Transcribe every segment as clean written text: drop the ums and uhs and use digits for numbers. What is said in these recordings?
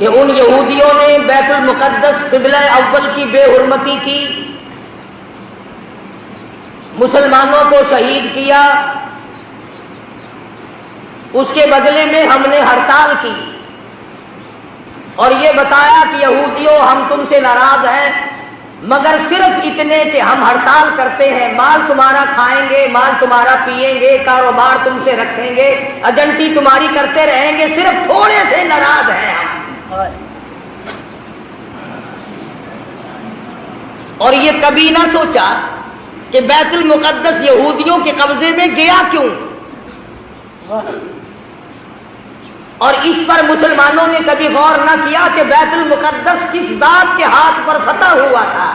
کہ ان یہودیوں نے بیت المقدس قبلہ اول کی بے حرمتی کی، مسلمانوں کو شہید کیا، اس کے بدلے میں ہم نے ہڑتال کی اور یہ بتایا کہ یہودیوں ہم تم سے ناراض ہیں، مگر صرف اتنے کہ ہم ہڑتال کرتے ہیں، مال تمہارا کھائیں گے، مال تمہارا پیئیں گے، کاروبار تم سے رکھیں گے، ایجنٹی تمہاری کرتے رہیں گے، صرف تھوڑے سے ناراض ہیں ہم۔ اور یہ کبھی نہ سوچا کہ بیت المقدس یہودیوں کے قبضے میں گیا کیوں، اور اس پر مسلمانوں نے کبھی غور نہ کیا کہ بیت المقدس کس ذات کے ہاتھ پر فتح ہوا تھا۔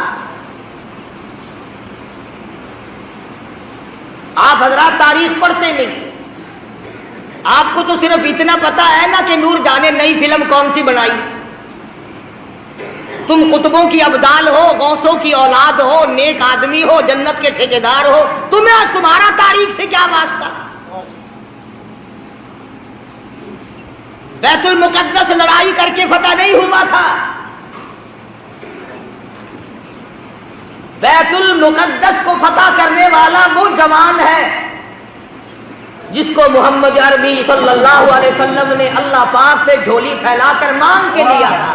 آپ حضرات تاریخ پڑھتے نہیں، آپ کو تو صرف اتنا پتا ہے نا کہ نور جان نے نئی فلم کون سی بنائی۔ تم قطبوں کی ابدال ہو، غوثوں کی اولاد ہو، نیک آدمی ہو، جنت کے ٹھیکیدار ہو، تمہارا تاریخ سے کیا واسطہ؟ بیت المقدس لڑائی کر کے فتح نہیں ہوا تھا، بیت المقدس کو فتح کرنے والا وہ جوان ہے جس کو محمد عربی صلی اللہ علیہ وسلم نے اللہ پاک سے جھولی پھیلا کر مانگ کے لیا تھا۔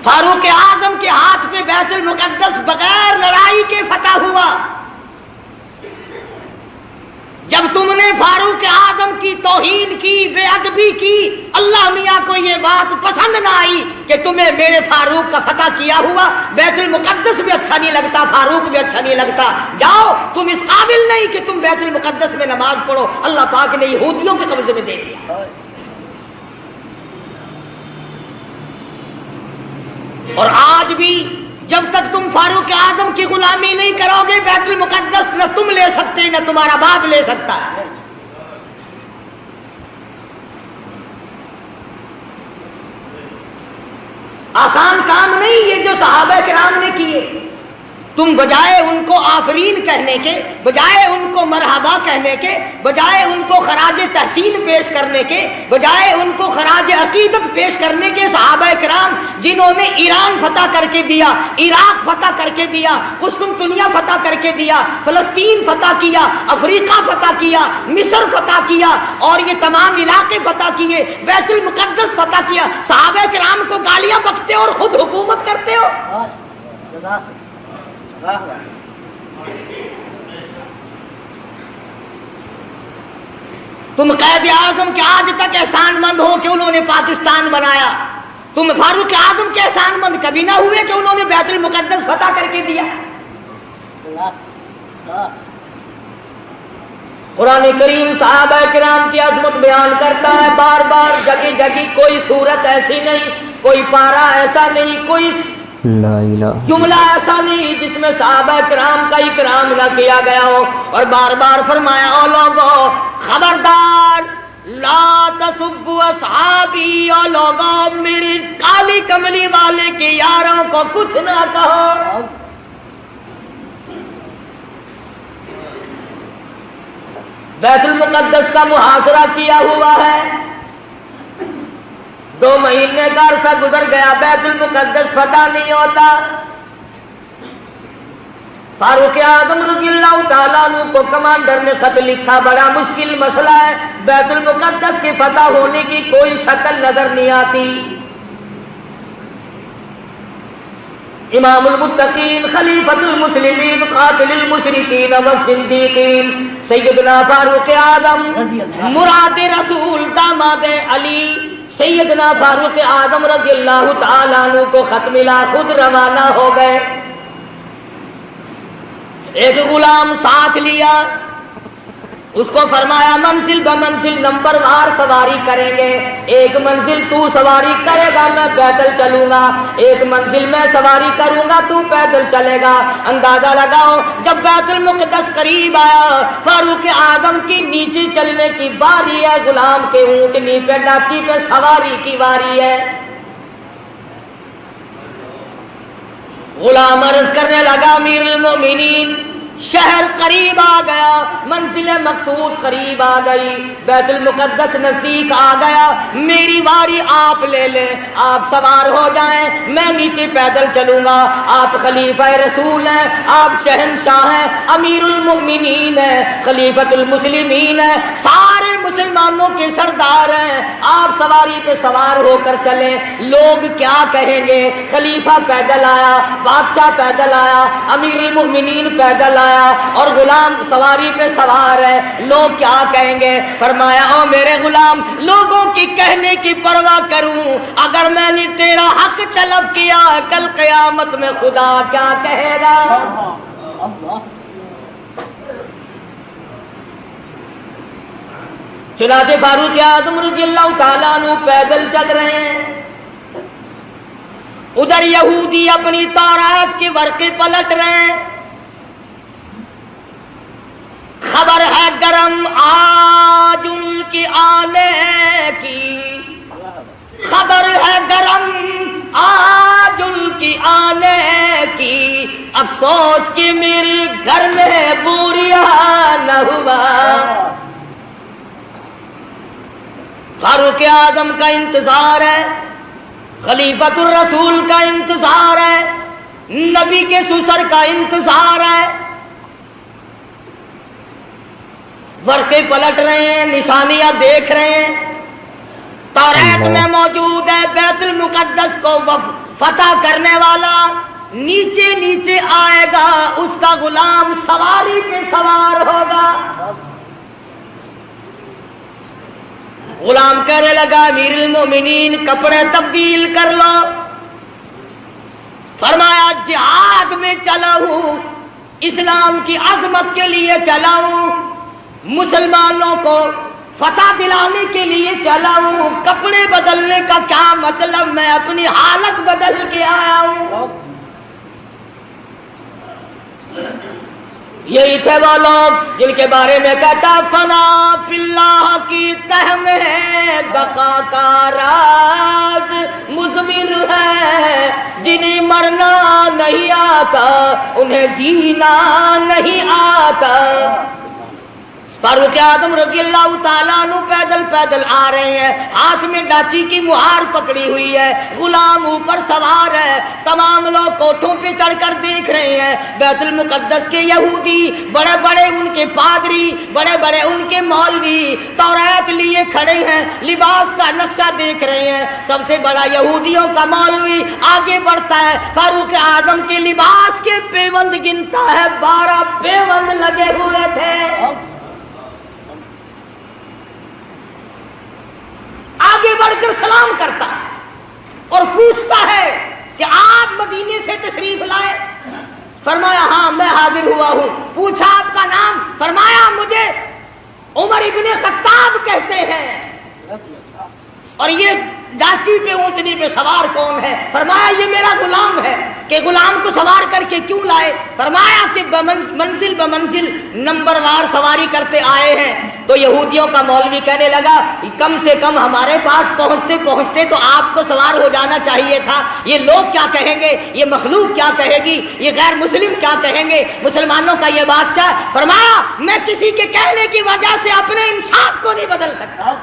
فاروق اعظم کے ہاتھ پہ بیت المقدس بغیر لڑائی کے فتح ہوا۔ جب تم نے فاروق اعظم کی توہین کی، بے ادبی کی، اللہ میاں کو یہ بات پسند نہ آئی کہ تمہیں میرے فاروق کا فتح کیا ہوا بیت المقدس بھی اچھا نہیں لگتا، فاروق بھی اچھا نہیں لگتا، جاؤ تم اس قابل نہیں کہ تم بیت المقدس میں نماز پڑھو، اللہ پاک نے یہودیوں کے قبضے میں دے دیا۔ اور آج بھی جب تک تم فاروق اعظم کی غلامی نہیں کرو گے، بیت المقدس نہ تم لے سکتے نہ تمہارا باپ لے سکتا ہے۔ آسان کام نہیں یہ جو صحابہ کرام نے کیے۔ تم بجائے ان کو آفرین کہنے کے، بجائے ان کو مرحبا کہنے کے، بجائے ان کو خراج تحسین پیش کرنے کے، بجائے ان کو خراج عقیدت پیش کرنے کے، صحابہ کرام جنہوں نے ایران فتح کر کے دیا، عراق فتح کر کے دیا، قسطنطنیہ فتح کر کے دیا، فلسطین فتح کیا، افریقہ فتح کیا، مصر فتح کیا، اور یہ تمام علاقے فتح کیے، بیت المقدس فتح کیا، صحابہ کرام کو گالیاں بکتے اور خود حکومت کرتے ہو۔ تم قائد اعظم کے آج تک احسان مند ہو کہ انہوں نے پاکستان بنایا، تم فاروق اعظم کے احسان مند کبھی نہ ہوئے کہ انہوں نے بیت المقدس فتح کر کے دیا۔ قرآن کریم صحابہ کرام کی عظمت بیان کرتا ہے بار بار، جگہ جگہ کوئی صورت ایسی نہیں، کوئی پارہ ایسا نہیں، کوئی لا الہ جملہ ایسا نہیں جس میں صحابہ کرام کا اکرام نہ کیا گیا ہو، اور بار بار فرمایا او لوگو خبردار لا تسبوا اصحابی، او لوگو میری کالی کملی والے کے یاروں کو کچھ نہ کہو۔ بیت المقدس کا محاصرہ کیا ہوا ہے، 2 مہینے کا عرصہ گزر گیا، بیت المقدس فتح نہیں ہوتا۔ فاروق اعظم رضی اللہ تعالیٰ عنہ کو کمانڈر نے خط لکھا، بڑا مشکل مسئلہ ہے، بیت المقدس کی فتح ہونے کی کوئی شکل نظر نہیں آتی۔ امام المتقین، خلیفۃ المسلمین، قاتل المشرکین والزندیقین، سیدنا فاروق اعظم مراد رسول داماد علی، سیدنا فاروق اعظم رضی اللہ تعالیٰ عنہ کو خط ملا، خود روانہ ہو گئے۔ ایک غلام ساتھ لیا، اس کو فرمایا منزل بمنزل نمبر وار سواری کریں گے، ایک منزل تو سواری کرے گا میں پیدل چلوں گا، ایک منزل میں سواری کروں گا تو پیدل چلے گا۔ اندازہ لگاؤ جب بیت المقدس قریب آیا، فاروق اعظم کی نیچے چلنے کی باری ہے، غلام کے اونٹنی پہ ڈاچی پہ سواری کی باری ہے۔ غلام عرض کرنے لگا امیر المومنین شہر قریب آ گیا، منزل مقصود قریب آ گئی، بیت المقدس نزدیک آ گیا، میری باری آپ لے لیں، آپ سوار ہو جائیں، میں نیچے پیدل چلوں گا، آپ خلیفہ رسول ہیں، آپ شہنشاہ ہیں، امیر المؤمنین ہیں، خلیفۃ المسلمین ہیں، سارے مسلمانوں کے سردار ہیں، آپ سواری پہ سوار ہو کر چلیں، لوگ کیا کہیں گے؟ خلیفہ پیدل آیا، بادشاہ پیدل آیا، امیر المؤمنین پیدل آیا اور غلام سواری پہ سوار ہے، لوگ کیا کہیں گے؟ فرمایا او میرے غلام، لوگوں کی کہنے کی پرواہ کروں، اگر میں نے تیرا حق طلب کیا کل قیامت میں خدا کیا کہے گا؟ چنانچہ فاروق اعظم رضی اللہ تعالیٰ عنہ پیدل چل رہے ہیں، ادھر یہودی اپنی تورات کے ورقے پلٹ رہے ہیں، خبر ہے گرم آج ان کی آنے کی، خبر ہے گرم آج ان کی آنے کی، افسوس کہ میرے گھر میں بوریا نہ ہوا۔ فاروق اعظم کا انتظار ہے، خلیفۃ الرسول کا انتظار ہے، نبی کے سسر کا انتظار ہے، ورقے پلٹ رہے ہیں، نشانیاں دیکھ رہے ہیں، تورات میں موجود ہے بیت المقدس کو فتح کرنے والا نیچے نیچے آئے گا، اس کا غلام سواری پہ سوار ہوگا۔ غلام کہنے لگا امیر المومنین کپڑے تبدیل کر لو، فرمایا جہاد میں چلا ہوں، اسلام کی عظمت کے لیے چلا ہوں، مسلمانوں کو فتح دلانے کے لیے چلا ہوں، کپڑے بدلنے کا کیا مطلب، میں اپنی حالت بدل کے آیا ہوں۔ یہی تھے وہ لوگ جن کے بارے میں کہتا فنا فی اللہ کی تہ میں بقا کا راز مضمر ہے، جنہیں مرنا نہیں آتا انہیں جینا نہیں آتا۔ فاروق اعظم رضی اللہ تعالیٰ عنہ پیدل پیدل آ رہے ہیں، ہاتھ میں ڈاچی کی مہار پکڑی ہوئی ہے، غلام اوپر سوار ہے، تمام لوگ کوٹھوں پہ چڑھ کر دیکھ رہے ہیں، بیت المقدس کے یہودی، بڑے بڑے ان کے پادری، بڑے بڑے ان کے مولوی تورات لیے کھڑے ہیں، لباس کا نقشہ دیکھ رہے ہیں، سب سے بڑا یہودیوں کا مولوی آگے بڑھتا ہے، فاروق اعظم کے لباس کے پیوند گنتا ہے، 12 پیوند لگے ہوئے تھے، آگے بڑھ کر سلام کرتا ہے اور پوچھتا ہے کہ آپ مدینے سے تشریف لائے؟ فرمایا ہاں میں حاضر ہوا ہوں۔ پوچھا آپ کا نام؟ فرمایا مجھے عمر ابن خطاب کہتے ہیں۔ اور یہ ڈاچی پہ اونٹنی پہ سوار کون ہے؟ فرمایا یہ میرا غلام ہے۔ کہ غلام کو سوار کر کے کیوں لائے؟ فرمایا کہ منزل بمنزل نمبر وار سواری کرتے آئے ہیں۔ تو یہودیوں کا مولوی کہنے لگا کم سے کم ہمارے پاس پہنچتے پہنچتے تو آپ کو سوار ہو جانا چاہیے تھا، یہ لوگ کیا کہیں گے، یہ مخلوق کیا کہے گی، یہ غیر مسلم کیا کہیں گے، مسلمانوں کا یہ بادشاہ۔ فرمایا میں کسی کے کہنے کی وجہ سے اپنے انصاف کو نہیں بدل سکتا۔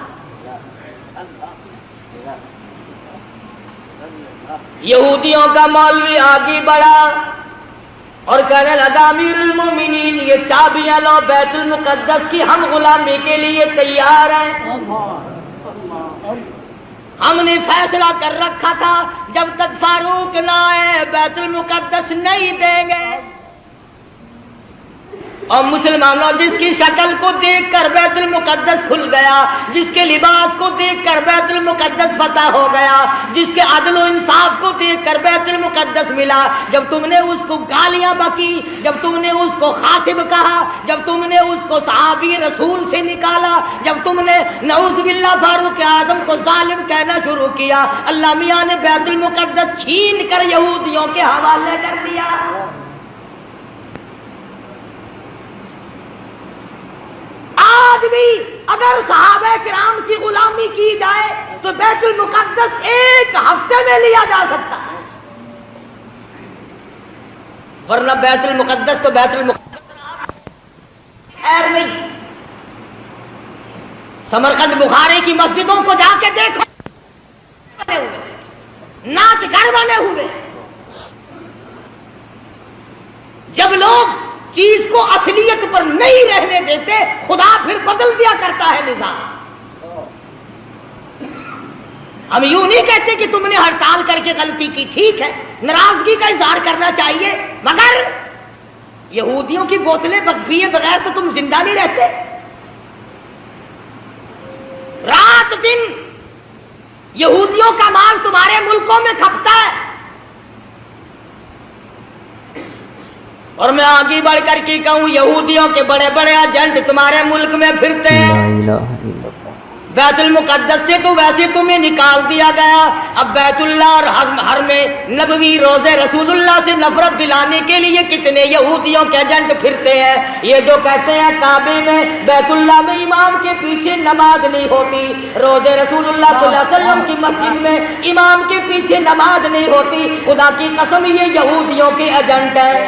یہودیوں کا مولوی آگے بڑھا اور کہنے لگا امیر المومنین یہ چابیاں لو بیت المقدس کی، ہم غلامی کے لیے تیار ہیں۔ ہم نے فیصلہ کر رکھا تھا جب تک فاروق نہ آئے بیت المقدس نہیں دیں گے۔ اور مسلمانوں جس کی شکل کو دیکھ کر بیت المقدس کھل گیا، جس کے لباس کو دیکھ کر بیت المقدس فتح ہو گیا، جس کے عدل و انصاف کو دیکھ کر بیت المقدس ملا، جب تم نے اس کو گالیاں بکی، جب تم نے اس کو خاصب کہا، جب تم نے اس کو صحابی رسول سے نکالا، جب تم نے نعوذ باللہ فاروق اعظم کو ظالم کہنا شروع کیا، اللہ میاں نے بیت المقدس چھین کر یہودیوں کے حوالے کر دیا۔ آج بھی اگر صحابہ کرام کی غلامی کی جائے تو بیت المقدس ایک ہفتے میں لیا جا سکتا ہے، ورنہ بیت المقدس تو بیت المقدس خیر نہیں. سمرقند بخاری کی مسجدوں کو جا کے دیکھو, بنے ہوئے ناچ گھر بنے ہوئے. جب لوگ چیز کو اصلیت پر نہیں رہنے دیتے, خدا پھر بدل دیا کرتا ہے نظام. ہم یوں نہیں کہتے کہ تم نے ہڑتال کر کے غلطی کی, ٹھیک ہے, ناراضگی کا اظہار کرنا چاہیے, مگر یہودیوں کی بوتلیں پیے بغیر تو تم زندہ نہیں رہتے. رات دن یہودیوں کا مال تمہارے ملکوں میں کھپتا ہے, اور میں آگے بڑھ کر کے کہوں یہودیوں کے بڑے بڑے ایجنٹ تمہارے ملک میں پھرتے ہیں. بیت المقدس سے تو ویسے تمہیں نکال دیا گیا, اب بیت اللہ اور حرم نبوی روزے رسول اللہ سے نفرت دلانے کے لیے کتنے یہودیوں کے ایجنٹ پھرتے ہیں. یہ جو کہتے ہیں کعبے میں بیت اللہ میں امام کے پیچھے نماز نہیں ہوتی, روزے رسول اللہ صلی اللہ علیہ وسلم کی مسجد میں امام کے پیچھے نماز نہیں ہوتی, خدا کی قسم یہ یہودیوں کے ایجنٹ ہیں.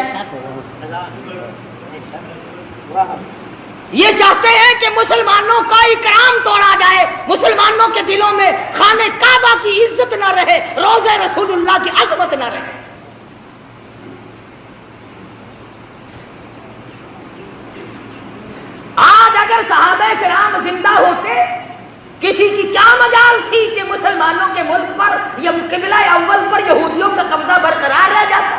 یہ چاہتے ہیں کہ مسلمانوں کا اکرام توڑا جائے, مسلمانوں کے دلوں میں خانہ کعبہ کی عزت نہ رہے, روزے رسول اللہ کی عظمت نہ رہے. آج اگر صحابہ کرام زندہ ہوتے, کسی کی کیا مجال تھی کہ مسلمانوں کے ملک پر یا قبلہ اول پر یہودیوں کا قبضہ برقرار رہ جاتا.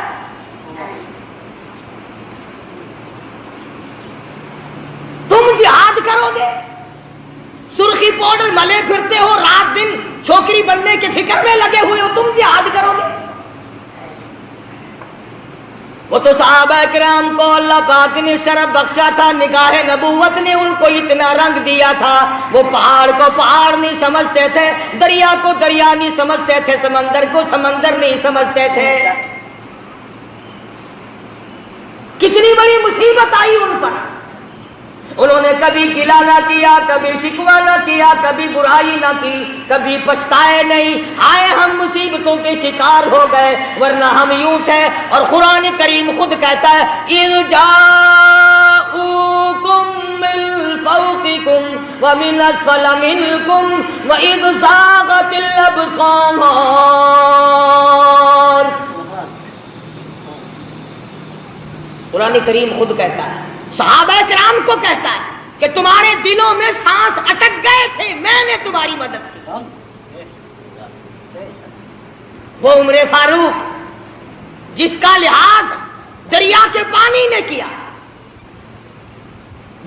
تم جہاد کرو گے, سرخی پاؤڈر ملے پھرتے ہو, رات دن چھوکری بننے کے فکر میں لگے ہوئے ہو, تم جہاد کرو گے. وہ تو صحابہ کرام کو اللہ پاک نے شرف بخشا تھا, نگاہ نبوت نے ان کو اتنا رنگ دیا تھا, وہ پہاڑ کو پہاڑ نہیں سمجھتے تھے, دریا کو دریا نہیں سمجھتے تھے, سمندر کو سمندر نہیں سمجھتے تھے. کتنی بڑی مصیبت آئی ان پر, انہوں نے کبھی گلہ نہ کیا, کبھی شکوہ نہ کیا, کبھی برائی نہ کی, کبھی پچھتائے نہیں, ہائے ہم مصیبتوں کے شکار ہو گئے, ورنہ ہم یوں تھے. اور قرآن کریم خود کہتا ہے اِذْ جَاءُوكُم مِّن فَوْقِكُمْ وَمِنْ أَسْفَلَ مِنْكُمْ وَإِذْ زَاغَتِ الْأَبْصَارُ. قرآن کریم خود کہتا ہے, صحابہ کرام کو کہتا ہے کہ تمہارے دلوں میں سانس اٹک گئے تھے, میں نے تمہاری مدد کی. وہ عمر فاروق جس کا لحاظ دریا کے پانی نے کیا,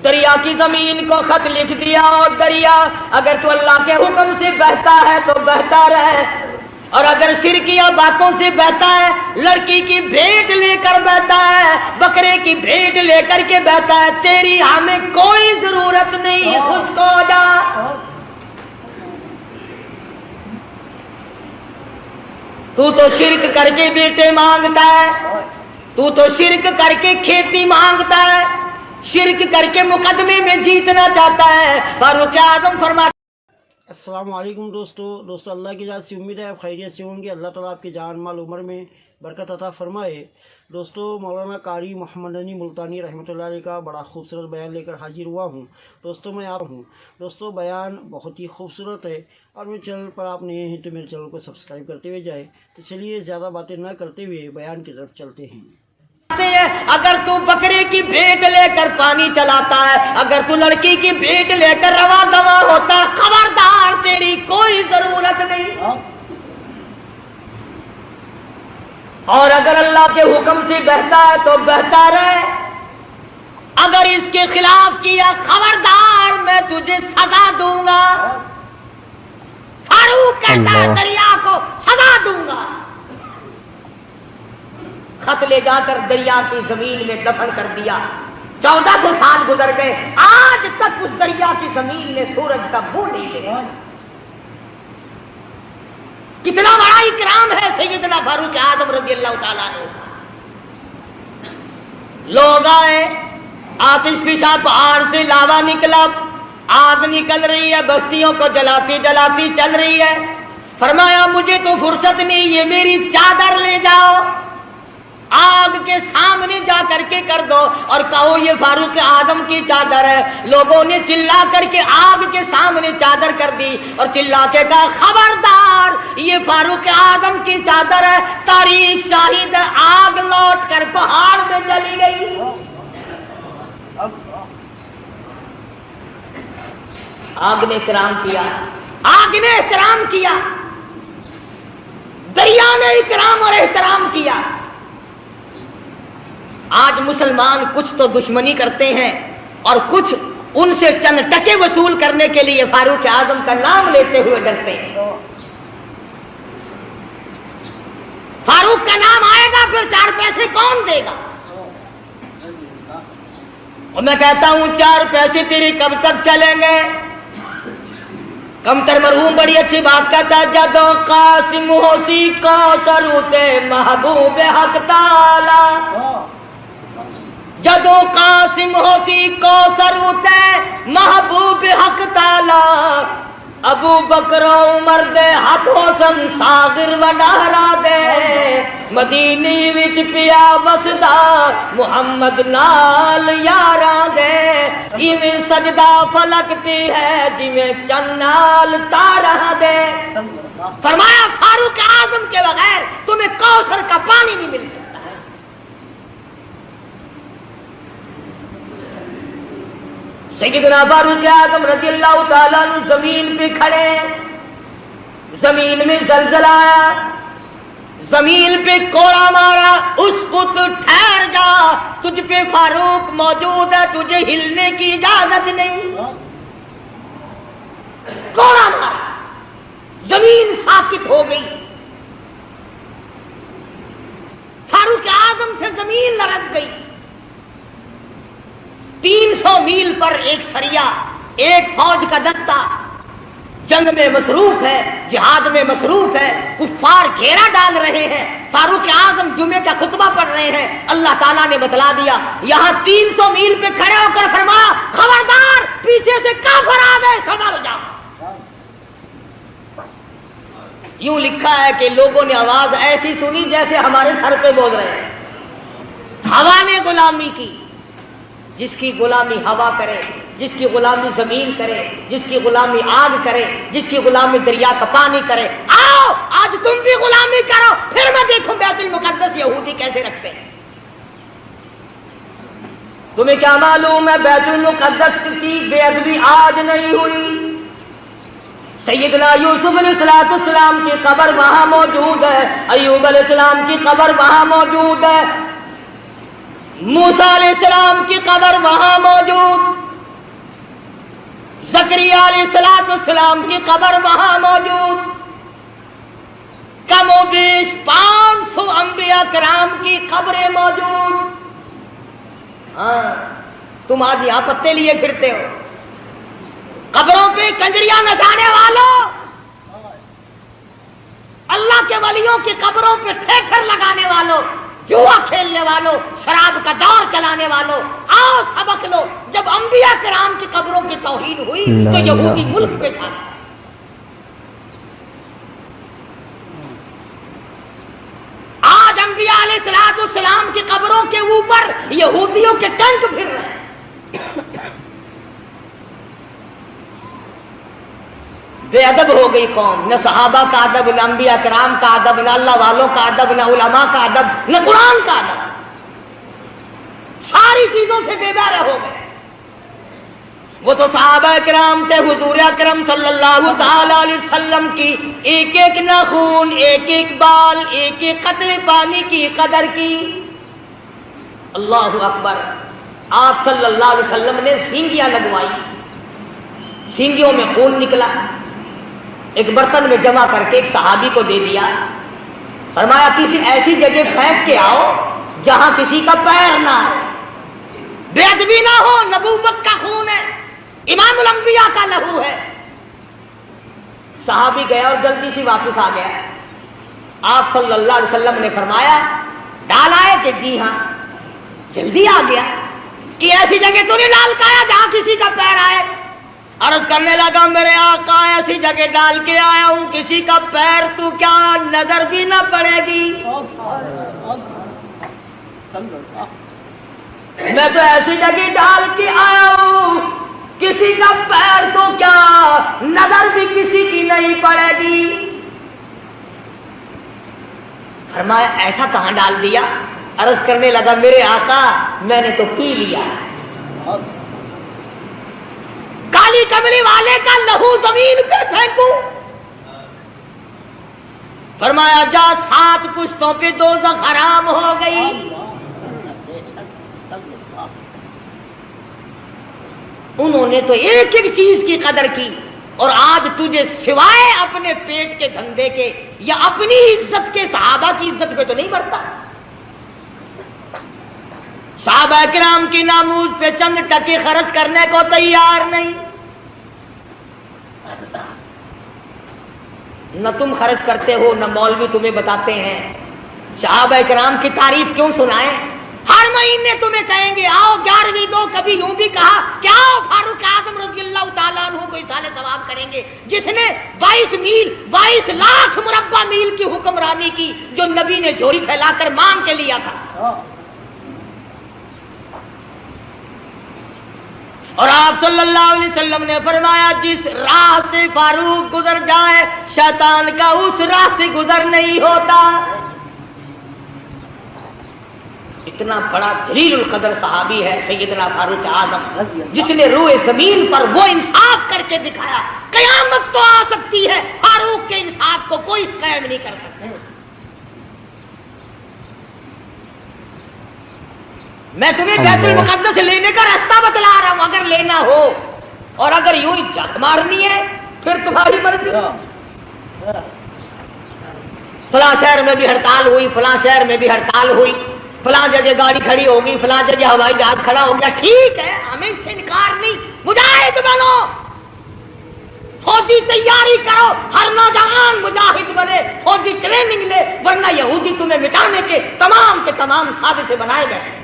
دریا کی زمین کو خط لکھ دیا, اور دریا اگر تو اللہ کے حکم سے بہتا ہے تو بہتا رہے, اور اگر شرکیہ باتوں سے بہتا ہے, لڑکی کی بھیٹ لے کر بہتا ہے, بکرے کی بھیٹ لے کر کے بہتا ہے, تیری ہمیں کوئی ضرورت نہیں, خشک ہو جا. تو شرک کر کے بیٹے مانگتا ہے, تو شرک کر کے کھیتی مانگتا ہے, شرک کر کے مقدمے میں جیتنا چاہتا ہے. فاروق اعظم فرماتے السلام علیکم دوستو اللہ کی ذات سے امید ہے آپ خیریت سے ہوں گے. اللہ تعالیٰ آپ کی جان مال عمر میں برکت عطا فرمائے. دوستو مولانا قاری محمد علی ملتانی رحمۃ اللہ علیہ کا بڑا خوبصورت بیان لے کر حاضر ہوا ہوں. دوستو میں آپ ہوں. دوستو بیان بہت ہی خوبصورت ہے, اور میرے چینل پر آپ نئے ہیں تو میرے چینل کو سبسکرائب کرتے ہوئے جائے. تو چلیے زیادہ باتیں نہ کرتے ہوئے بیان کی طرف چلتے ہیں. اگر تو بکرے کی بھیٹ لے کر پانی چلاتا ہے, اگر تو لڑکی کی بھیٹ لے کر رواں دواں ہوتا ہے, خبردار تیری کوئی ضرورت نہیں. اور اگر اللہ کے حکم سے بہتا ہے تو بہتا رہے, اگر اس کے خلاف کیا خبردار میں تجھے سزا دوں گا. فاروق کہتا ہے دریا کو سزا دوں گا. خط لے جا کر دریا کی زمین میں دفن کر دیا. 1400 سال گزر گئے, آج تک اس دریا کی زمین نے سورج کا بو نہیں لیا. کتنا بڑا اکرام ہے سیدنا فاروق اعظم رضی اللہ تعالیٰ عنہ. لوگ آئے, آتش فشاں پہاڑ سے لاوا نکلا, آگ نکل رہی ہے, بستیوں کو جلاتی جلاتی چل رہی ہے. فرمایا مجھے تو فرصت نہیں, یہ میری چادر لے جاؤ. آگ کے سامنے جا کر کے کر دو اور کہو یہ فاروق اعظم کی چادر ہے. لوگوں نے چلا کر کے آگ کے سامنے چادر کر دی اور چلا کے کہا خبردار یہ فاروق اعظم کی چادر ہے. تاریخ شاہد ہے آگ لوٹ کر پہاڑ میں چلی گئی. آگ نے احترام کیا, آگ نے احترام کیا, دریا نے اکرام اور احترام کیا. آج مسلمان کچھ تو دشمنی کرتے ہیں اور کچھ ان سے چند ٹکے وصول کرنے کے لیے فاروق اعظم کا نام لیتے ہوئے ڈرتے ہیں. فاروق کا نام آئے گا پھر 4 پیسے کون دے گا؟ اور میں کہتا ہوں 4 پیسے تیری کب تک چلیں گے؟ کمتر مرحوم بڑی اچھی بات کہتا ہے جدو قاسم ہوسی کو سروتے محبوب حق تعالی. جدو قاسم ہوسی کو سروتے محبوب حق تعالی. ابو بکر عمر دے ہاتھ حسن ساغر وڈارا دے. مدینی وچ پیا وسدا محمد نال یاراں دے. ایویں سجدہ فلکتی ہے جویں چن نال تاراں دے. فرمایا فاروق اعظم کے بغیر تمہیں کوثر کا پانی نہیں مل سکتا. سیدنا فاروق اعظم رضی اللہ تعالیٰ عنہ زمین پہ کھڑے, زمین میں زلزلہ آیا, زمین پہ کوڑا مارا. اس کو تو ٹھہر جا, تجھ پہ فاروق موجود ہے, تجھے ہلنے کی اجازت نہیں. کوڑا مارا, زمین ساکت ہو گئی. فاروق اعظم سے زمین لرز گئی. 300 میل پر ایک سریا, ایک فوج کا دستہ جنگ میں مصروف ہے, جہاد میں مصروف ہے. کفار گھیرا ڈال رہے ہیں. فاروق اعظم جمعے کا خطبہ پڑھ رہے ہیں. اللہ تعالیٰ نے بتلا دیا. یہاں 300 میل پہ کھڑے ہو کر فرمایا خبردار پیچھے سے کافر آ گئے سنبھل جاؤ. یوں لکھا ہے کہ لوگوں نے آواز ایسی سنی جیسے ہمارے سر پہ بول رہے ہیں. ہوا نے غلامی کی. جس کی غلامی ہوا کرے, جس کی غلامی زمین کرے, جس کی غلامی آگ کرے, جس کی غلامی دریا کا پانی کرے. آؤ آج تم بھی غلامی کرو, پھر میں دیکھوں بیت المقدس یہودی کیسے رکھتے ہیں. تمہیں کیا معلوم ہے بیت المقدس کی بے ادبی آج نہیں ہوئی. سیدنا یوسف علیہ السلام کی قبر وہاں موجود ہے, ایوب علیہ السلام کی قبر وہاں موجود ہے, موسیٰ علیہ السلام کی قبر وہاں موجود, زکریا علیہ السلام کی قبر وہاں موجود. کم و بیش 500 انبیاء کرام کی قبریں موجود. ہاں تم آج یہاں پتے لیے پھرتے ہو. قبروں پہ کنجریاں نچانے والوں, اللہ کے ولیوں کی قبروں پہ ٹھیٹر لگانے والوں, جوا کھیلنے والوں, شراب کا دور چلانے والوں, آؤ سبق لو. جب انبیاء کرام کی قبروں کی توہین ہوئی تو یہودی ملک پہ چھا گئے. آج انبیاء علیہ السلام کی قبروں کے اوپر یہودیوں کے ٹینک پھر رہے ہیں. بے ادب ہو گئی قوم. نہ صحابہ کا ادب, نہ انبیاء کرام کا ادب, نہ اللہ والوں کا ادب, نہ علماء کا ادب, نہ قرآن کا ادب. ساری چیزوں سے بے بہرے ہو گئے. وہ تو صحابہ کرام تھے, حضور اکرم صلی اللہ تعالی علیہ وسلم کی ایک ایک ناخون, ایک ایک بال, ایک ایک قطرے پانی کی قدر کی. اللہ اکبر. آپ صلی اللہ علیہ وسلم نے سینگیاں لگوائی, سینگیوں میں خون نکلا, ایک برتن میں جمع کر کے ایک صحابی کو دے دیا. فرمایا کسی ایسی جگہ پھینک کے آؤ جہاں کسی کا پیر نہ آئے, بے ادبی نہ ہو. نبوت کا خون ہے, امام الانبیاء کا لہو ہے. صحابی گیا اور جلدی سے واپس آ گیا. آپ صلی اللہ علیہ وسلم نے فرمایا ڈال آئے کہ جی ہاں. جلدی آ گیا کہ ایسی جگہ تو نہیں ڈال کے آیا جہاں کسی کا پیر آئے. عرض کرنے لگا میرے آقا ایسی جگہ ڈال کے آیا ہوں کسی کا پیر تو کیا نظر بھی نہ پڑے گی. میں تو ایسی جگہ ڈال کے آیا ہوں کسی کا پیر تو کیا نظر بھی کسی کی نہیں پڑے گی. فرمایا ایسا کہاں ڈال دیا؟ عرض کرنے لگا میرے آقا میں نے تو پی لیا. کالی کملی والے کا لہو زمین پہ پھینکوں؟ فرمایا جا 7 پشتوں پہ دوزخ حرام ہو گئی. انہوں نے تو ایک ایک چیز کی قدر کی اور آج تجھے سوائے اپنے پیٹ کے دھندے کے یا اپنی عزت کے صحابہ کی عزت پہ تو نہیں برتا. صحابہ کرام کی ناموز پہ چند ٹکے خرچ کرنے کو تیار نہیں. نہ تم خرچ کرتے ہو نہ مولوی تمہیں بتاتے ہیں. صحابہ کرام کی تعریف کیوں سنائیں؟ ہر مہینے تمہیں کہیں گے آؤ 11ویں دو. کبھی یوں بھی کہا کہ آؤ فاروق اعظم رضی اللہ تعالیٰ عنہ کو اصال ثواب کریں گے جس نے 22 لاکھ مربع میل کی حکمرانی کی جو نبی نے جھولی پھیلا کر مانگ کے لیا تھا. اور آپ صلی اللہ علیہ وسلم نے فرمایا جس راہ سے فاروق گزر جائے شیطان کا اس راہ سے گزر نہیں ہوتا. اتنا بڑا جلیل القدر صحابی ہے سیدنا فاروق اعظم جس نے روئے زمین پر وہ انصاف کر کے دکھایا. قیامت تو آ سکتی ہے فاروق کے انصاف کو کوئی قائم نہیں کر سکتا. میں تمہیں بیت المقدس لینے کا راستہ بتلا رہا ہوں اگر لینا ہو, اور اگر یوں ہی جھک مارنی ہے پھر تمہاری مرضی. فلاں شہر میں بھی ہڑتال ہوئی, فلاں شہر میں بھی ہڑتال ہوئی, فلاں جگہ گاڑی کھڑی ہوگی, فلاں جگہ ہوائی جہاز کھڑا ہو گیا. ٹھیک ہے ہمیں اس سے انکار نہیں. مجاہد بنو, فوجی تیاری کرو, ہر نوجوان مجاہد بنے, فوجی ٹریننگ لے, ورنہ یہودی تمہیں مٹانے کے تمام سازشیں بنائے بیٹھے.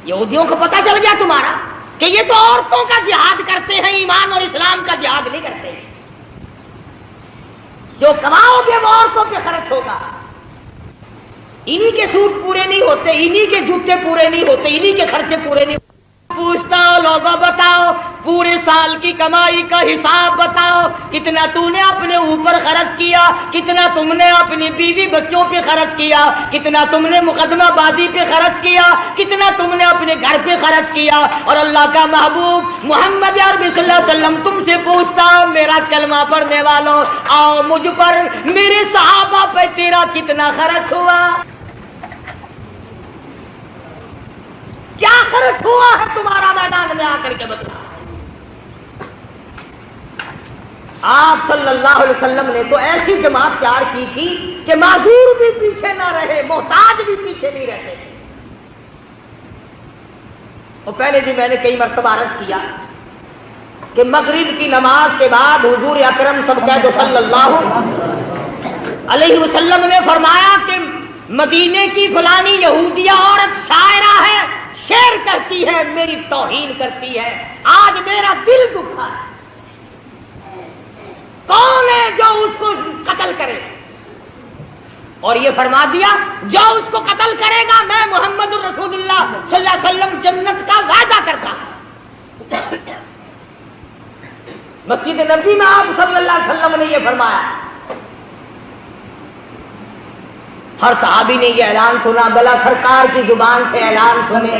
یہودیوں کو پتہ چل گیا تمہارا کہ یہ تو عورتوں کا جہاد کرتے ہیں, ایمان اور اسلام کا جہاد نہیں کرتے. جو کماؤ گے وہ عورتوں پہ خرچ ہوگا. انہی کے سوٹ پورے نہیں ہوتے, انہی کے جوتے پورے نہیں ہوتے, انہی کے خرچے پورے نہیں ہوتے. پوچھتا ہو لوگوں بتاؤ پورے سال کی کمائی کا حساب بتاؤ, کتنا تو نے اپنے اوپر خرچ کیا, کتنا تم نے اپنی بیوی بچوں پہ خرچ کیا, کتنا تم نے مقدمہ بازی پہ خرچ کیا, کتنا تم نے اپنے گھر پہ خرچ کیا. اور اللہ کا محبوب محمد عربی صلی اللہ علیہ وسلم تم سے پوچھتا ہوں میرا کلمہ پڑھنے والوں آؤ مجھ پر میرے صحابہ پہ تیرا کتنا خرچ ہوا؟ کیا خرچ ہوا ہے تمہارا میدان میں آ کر کے بتاؤ. آپ صلی اللہ علیہ وسلم نے تو ایسی جماعت تیار کی تھی کہ معذور بھی پیچھے نہ رہے, محتاج بھی پیچھے نہیں رہتے تھے. اور پہلے بھی میں نے کئی مرتبہ عرض کیا کہ مغرب کی نماز کے بعد حضور اکرم صلی اللہ علیہ وسلم نے فرمایا کہ مدینے کی فلانی یہودیہ عورت شاعرہ ہے, شعر کرتی ہے, میری توہین کرتی ہے. آج میرا دل دکھا ہے. کون ہے جو اس کو قتل کرے؟ اور یہ فرما دیا جو اس کو قتل کرے گا میں محمد الرسول اللہ صلی اللہ علیہ وسلم جنت کا وعدہ کرتا ہوں. مسجد نبی میں آپ صلی اللہ علیہ وسلم نے یہ فرمایا. ہر صحابی نے یہ اعلان سنا, بلا سرکار کی زبان سے اعلان سنے.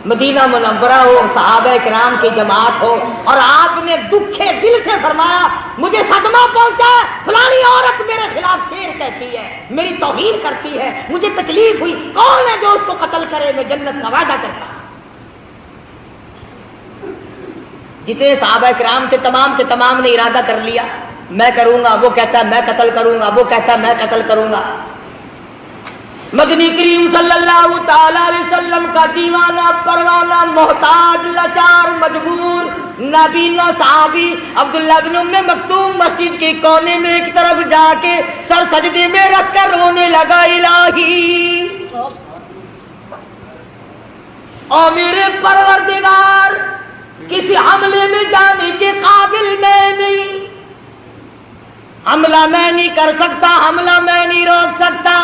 مدینہ منورہ ہو, صحابہ کرام کی جماعت ہو, اور آپ نے دکھے دل سے فرمایا مجھے صدمہ پہنچا, فلانی عورت میرے خلاف شعر کہتی ہے, میری توہین کرتی ہے, مجھے تکلیف ہوئی, کون ہے جو اس کو قتل کرے, میں جنت کا وعدہ کرتا ہوں. جتنے صحابہ کرام کے تمام نے ارادہ کر لیا میں کروں گا, وہ کہتا ہے میں قتل کروں گا, وہ کہتا ہے میں قتل کروں گا. مدنی کریم صلی اللہ تعالی علیہ وسلم کا دیوانہ پروانہ محتاج لاچار مجبور نابینا صحابی عبداللہ بن ام مکتوم مسجد کے کونے میں ایک طرف جا کے سر سجدے میں رکھ کر رونے لگا, الہی او میرے پروردگار کسی حملے میں جانے کے قابل میں نہیں, حملہ میں نہیں کر سکتا, حملہ میں نہیں روک سکتا,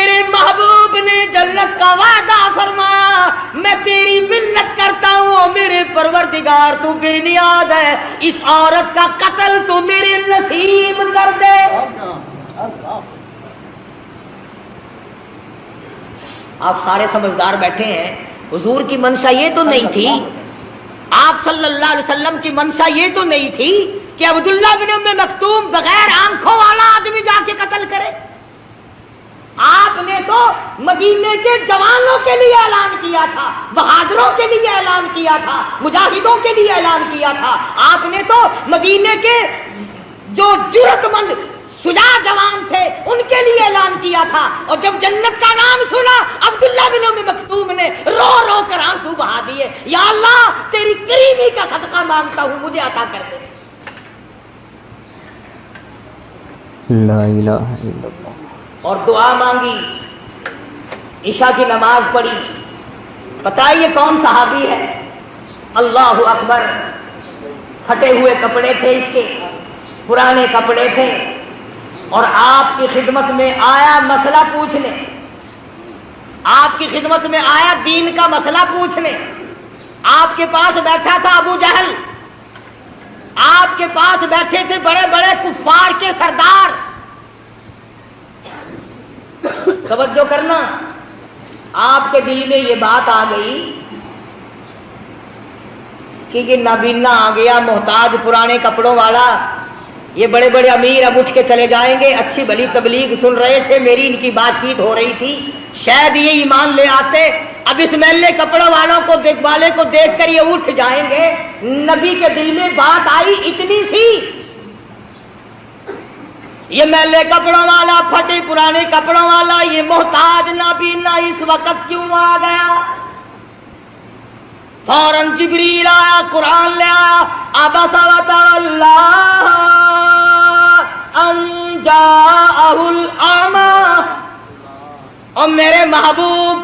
میرے محبوب نے جنت کا وعدہ فرمایا، میں تیری منت کرتا ہوں میرے پروردگار، تو بے نیاز ہے، اس عورت کا قتل تو میرے نصیب کر دے۔ آپ سارے سمجھدار بیٹھے ہیں، حضور کی منشا یہ تو نہیں تھی، آپ صلی اللہ علیہ وسلم کی منشا یہ تو نہیں تھی کہ عبداللہ بن ام مکتوم بغیر آنکھوں والا آدمی جا کے قتل کرے۔ آپ نے تو مدینے کے جوانوں کے لیے اعلان کیا تھا، بہادروں کے لیے اعلان کیا تھا، مجاہدوں کے لیے اعلان کیا تھا۔ آپ نے تو مدینے کے جو جرأت مند شجاع جوان تھے ان کے لیے اعلان کیا تھا، اور جب جنت کا نام سنا عبداللہ بن ام مکتوم نے رو رو کر آنسو بہا دیے، یا اللہ تیری کریمی کا صدقہ مانگتا ہوں، مجھے عطا کر دے۔ لا الہ الا اللہ۔ اور دعا مانگی، عشاء کی نماز پڑھی۔ پتہ ہے یہ کون صحابی ہے؟ اللہ اکبر، پھٹے ہوئے کپڑے تھے اس کے، پرانے کپڑے تھے، اور آپ کی خدمت میں آیا مسئلہ پوچھنے، آپ کی خدمت میں آیا دین کا مسئلہ پوچھنے۔ آپ کے پاس بیٹھا تھا ابو جہل، آپ کے پاس بیٹھے تھے بڑے بڑے کفار کے سردار۔ توجہ کرنا، آپ کے دل میں یہ بات آ گئی کہ یہ نابینا آ گیا، محتاج پرانے کپڑوں والا، یہ بڑے بڑے امیر اب اٹھ کے چلے جائیں گے، اچھی بھلی تبلیغ سن رہے تھے، میری ان کی بات چیت ہو رہی تھی، شاید یہ ایمان لے آتے، اب اس میلے کپڑوں والوں کو دیکھ کر یہ اٹھ جائیں گے۔ نبی کے دل میں بات آئی اتنی سی، یہ میلے کپڑوں والا، پھٹے پرانے کپڑوں والا، یہ محتاج نابینا اس وقت کیوں آ گیا؟ فوراً جبریل آیا، قرآن لے آیا، عبس وتولی ان جاءہ الاعمی۔ اور میرے محبوب،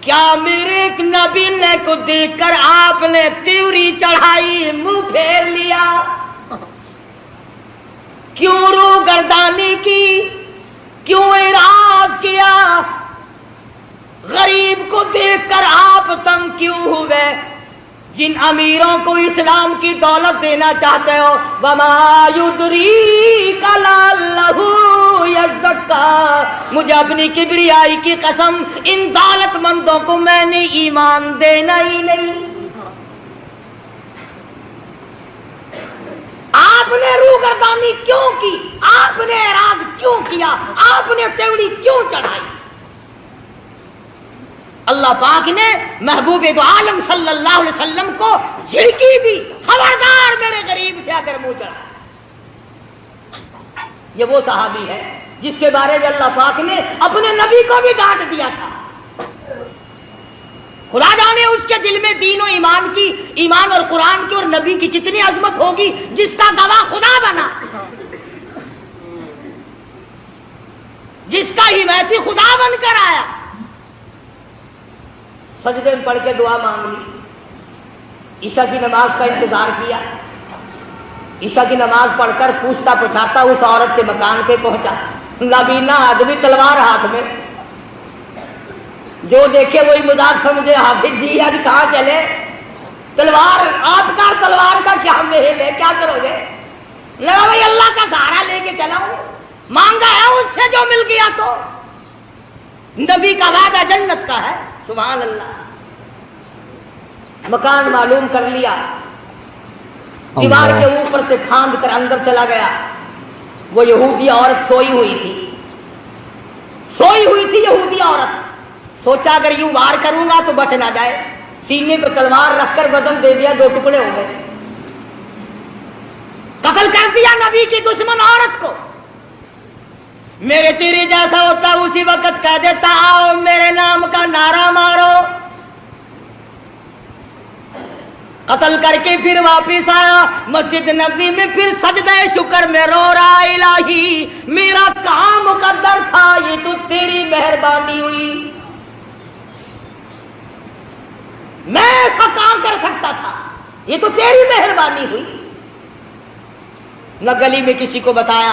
کیا میرے ایک نبی نے کو دیکھ کر آپ نے تیوری چڑھائی، منہ پھیر لیا؟ کیوں رو گردانی کی، کیوں اعراض کیا؟ غریب کو دیکھ کر آپ تنگ کیوں ہوئے؟ جن امیروں کو اسلام کی دولت دینا چاہتے ہو، وَمَا يُدْرِيكَ لَعَلَّهُ يَزَّكَّىٰ، مجھے اپنی کبریائی کی قسم، ان دولت مندوں کو میں نے ایمان دینا ہی نہیں۔ آپ نے روگردانی کیوں کی؟ آپ نے اعراض کیوں کیا؟ آپ نے تیوڑی کیوں چڑھائی؟ اللہ پاک نے محبوب دو عالم صلی اللہ علیہ وسلم کو جھڑکی دی، خبردار میرے غریب سے اگر منہ چڑھا۔ یہ وہ صحابی ہے جس کے بارے میں اللہ پاک نے اپنے نبی کو بھی ڈانٹ دیا تھا۔ خدا جانے اس کے دل میں دین و ایمان کی، ایمان اور قرآن کی اور نبی کی کتنی عظمت ہوگی، جس کا گواہ خدا بنا، جس کا حمایتی خدا بن کر آیا۔ سجدے میں پڑھ کے دعا مانگ لی، عشاء کی نماز کا انتظار کیا، عشاء کی نماز پڑھ کر پوچھتا پچھاتا اس عورت کے مکان پہ پہنچا، نابینا آدمی تلوار ہاتھ میں، جو دیکھے وہی مذاق سمجھے، حافظ جی آج کہاں چلے، تلوار آپ کا، تلوار کا کیا محل ہے، کیا کرو گے؟ لگا بھائی اللہ کا سہارا لے کے چلا ہوں، مانگا ہے اس سے جو مل گیا تو۔ نبی کا وعدہ جنت کا ہے، سبحان اللہ۔ مکان معلوم کر لیا، دیوار کے اوپر سے پھاند کر اندر چلا گیا۔ وہ یہودی عورت سوئی ہوئی تھی یہودی عورت۔ سوچا اگر یوں وار کروں گا تو بچ نہ جائے، سینے پہ تلوار رکھ کر وزن دے دیا، 2 ٹکڑے ہو گئے، قتل کر دیا نبی کی دشمن عورت کو۔ میرے تیرے جیسا ہوتا اسی وقت کہہ دیتا آؤ میرے نام کا نعرہ مارو۔ قتل کر کے پھر واپس آیا مسجد نبی میں، پھر سجدہ شکر میں رو رہا، الہی میرا کام مقدر تھا، یہ تو تیری مہربانی ہوئی، میں ایسا کام کر سکتا تھا، یہ تو تیری مہربانی ہوئی۔ نہ گلی میں کسی کو بتایا،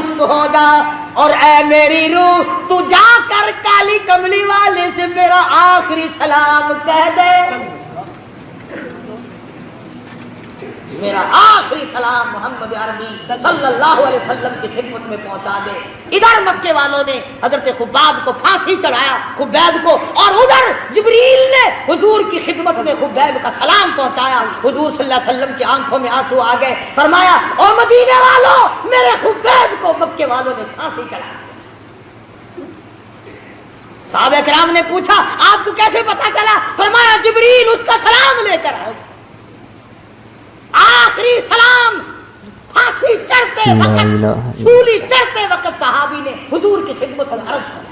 خشک ہو جا، اور اے میری روح تو جا کر کالی کملی والے سے میرا آخری سلام کہہ دے، میرا آخری سلام محمد عربی صلی اللہ علیہ وسلم کی خدمت میں پہنچا دے۔ ادھر مکے والوں نے حضرت خباب کو پھانسی چڑھایا، خبیب کو، اور ادھر جبریل نے حضور کی خدمت میں خبیب کا سلام پہنچایا۔ حضور صلی اللہ علیہ وسلم کی آنکھوں میں آنسو آ گئے، فرمایا او مدینے والوں، میرے خبیب کو مکے والوں نے پھانسی چڑھایا۔ صحابہ کرام نے پوچھا آپ کو کیسے پتا چلا؟ فرمایا جبریل اس کا سلام لے کر آئے۔ آخری سلام پھانسی چڑھتے وقت، سولی چڑھتے وقت صحابی نے حضور کی خدمت میں عرض کیا۔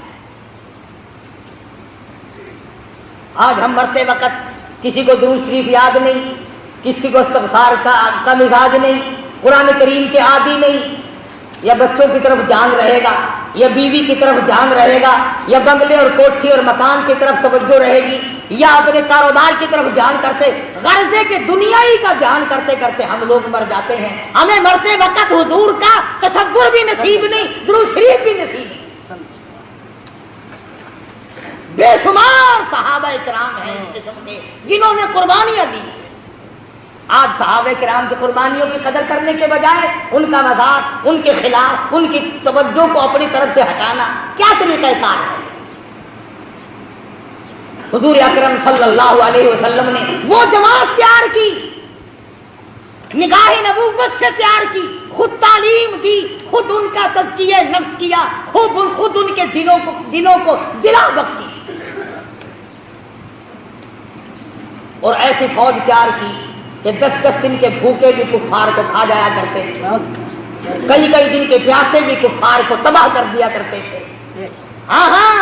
آج ہم مرتے وقت کسی کو درود شریف یاد نہیں، کسی کو استغفار کا مزاج نہیں، قرآن کریم کے عادی نہیں، یا بچوں کی طرف دھیان رہے گا، یا بیوی کی طرف دھیان رہے گا، یا بنگلے اور کوٹھی اور مکان کی طرف توجہ رہے گی، یا اپنے کاروبار کی طرف دھیان کرتے، غرضے کے دنیائی کا دھیان کرتے کرتے ہم لوگ مر جاتے ہیں۔ ہمیں مرتے وقت حضور کا تصور بھی نصیب نہیں، درود شریف بھی نصیب نہیں۔ بے شمار صحابہ کرام ہیں اس قسم کے جنہوں نے قربانیاں دی۔ آج صحابہ کرام کی قربانیوں کی قدر کرنے کے بجائے ان کا مذاق، ان کے خلاف، ان کی توجہ کو اپنی طرف سے ہٹانا کیا طریقہ کار ہے؟ حضور اکرم صلی اللہ علیہ وسلم نے وہ جماعت تیار کی، نگاہ نبوت سے تیار کی، خود تعلیم دی، خود ان کا تزکیہ نفس کیا، خود ان کے دلوں کو جلا بخشی، اور ایسی فوج تیار کی کہ 10 دن کے بھوکے بھی کفار کو کھا جایا کرتے تھے، کئی دن کے پیاسے بھی کفار کو تباہ کر دیا کرتے تھے۔ ہاں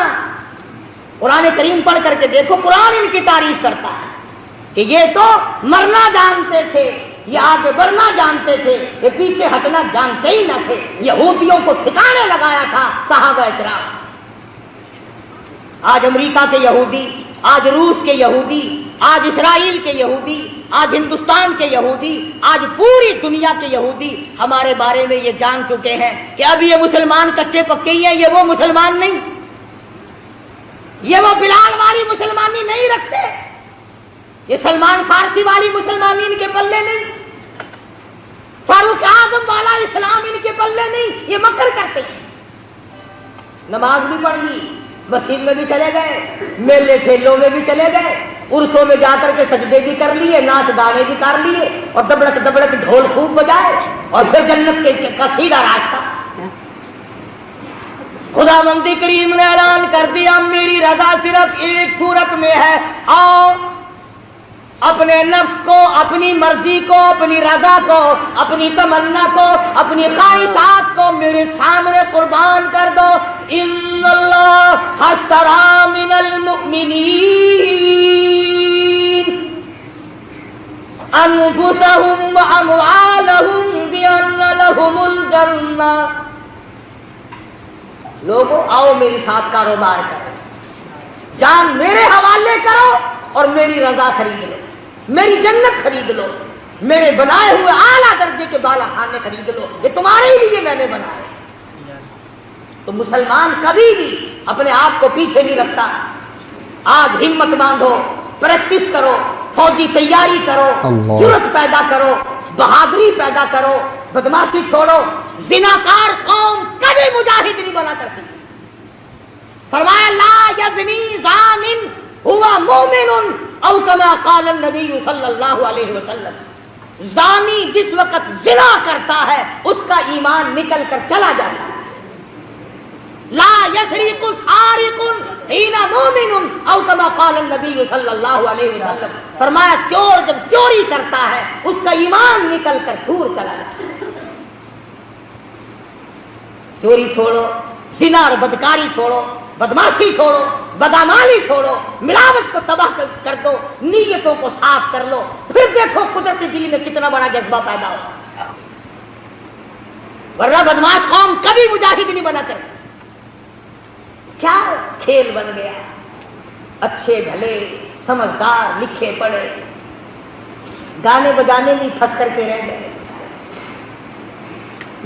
قرآن کریم پڑھ کر کے دیکھو، قرآن ان کی تعریف کرتا ہے کہ یہ تو مرنا جانتے تھے، یہ آگے بڑھنا جانتے تھے، یہ پیچھے ہٹنا جانتے ہی نہ تھے۔ یہودیوں کو ٹھکانے لگایا تھا صحابہ کرام۔ آج امریکہ کے یہودی، آج روس کے یہودی، آج اسرائیل کے یہودی، آج ہندوستان کے یہودی، آج پوری دنیا کے یہودی ہمارے بارے میں یہ جان چکے ہیں کہ اب یہ مسلمان کچے پکے ہی ہیں، یہ وہ مسلمان نہیں، یہ وہ بلال والی مسلمانی نہیں رکھتے، یہ سلمان فارسی والی مسلمانی ان کے پلے نہیں، فاروق اعظم والا اسلام ان کے پلے نہیں، یہ مکر کرتے ہیں۔ نماز بھی پڑھ لی، مسجد میں بھی چلے گئے، میلے ٹھیلوں میں بھی چلے گئے، عرسوں میں جا کر کے سجدے بھی کر لیے، ناچ گانے بھی کر لیے، اور دبڑک دبڑک ڈھول خوب بجائے، اور پھر جنت کا سیدھا راستہ۔ خدا مندی کریم نے اعلان کر دیا میری رضا صرف ایک صورت میں ہے، آؤ اپنے نفس کو، اپنی مرضی کو، اپنی رضا کو، اپنی تمنا کو، اپنی خواہشات کو میرے سامنے قربان کر دو۔ ان اللہ اشتری من المؤمنین انفسهم واموالهم بان لهم الجنہ۔ لوگوں آؤ میرے ساتھ کاروبار کرو، جان میرے حوالے کرو اور میری رضا خرید لو، میری جنت خرید لو، میرے بنائے ہوئے اعلیٰ درجے کے بالا خانے خرید لو، یہ تمہارے ہی لیے میں نے بنائے۔ تو مسلمان کبھی بھی اپنے آپ کو پیچھے نہیں رکھتا۔ آج ہمت باندھو، پریکٹس کرو، فوجی تیاری کرو، جرأت پیدا کرو، بہادری پیدا کرو، بدماشی چھوڑو۔ زناکار قوم کبھی مجاہد نہیں بنا کر سکتی۔ فرمایا لا یزنی زان ہوا مومن او کما قال النبی صلی اللہ علیہ وسلم۔ زانی جس وقت زنا کرتا ہے اس کا ایمان نکل کر چلا جاتا ہے۔ لا یسرق سارق حین مومن او کما قال النبی صلی اللہ علیہ وسلم۔ فرمایا چور جب چوری کرتا ہے اس کا ایمان نکل کر دور چلا جاتا ہے۔ چوری چھوڑو، زنا اور بدکاری چھوڑو، بدماشی چھوڑو، بدعمالی چھوڑو، ملاوٹ کو تباہ کر دو، نیتوں کو صاف کر لو، پھر دیکھو قدرتی دل میں کتنا بڑا جذبہ پیدا ہو۔ ورنہ بدماش قوم کبھی مجاہد نہیں بنا کر۔ کیا کھیل بن گیا، اچھے بھلے سمجھدار لکھے پڑھے گانے بجانے میں پھنس کر کے رہ گئے۔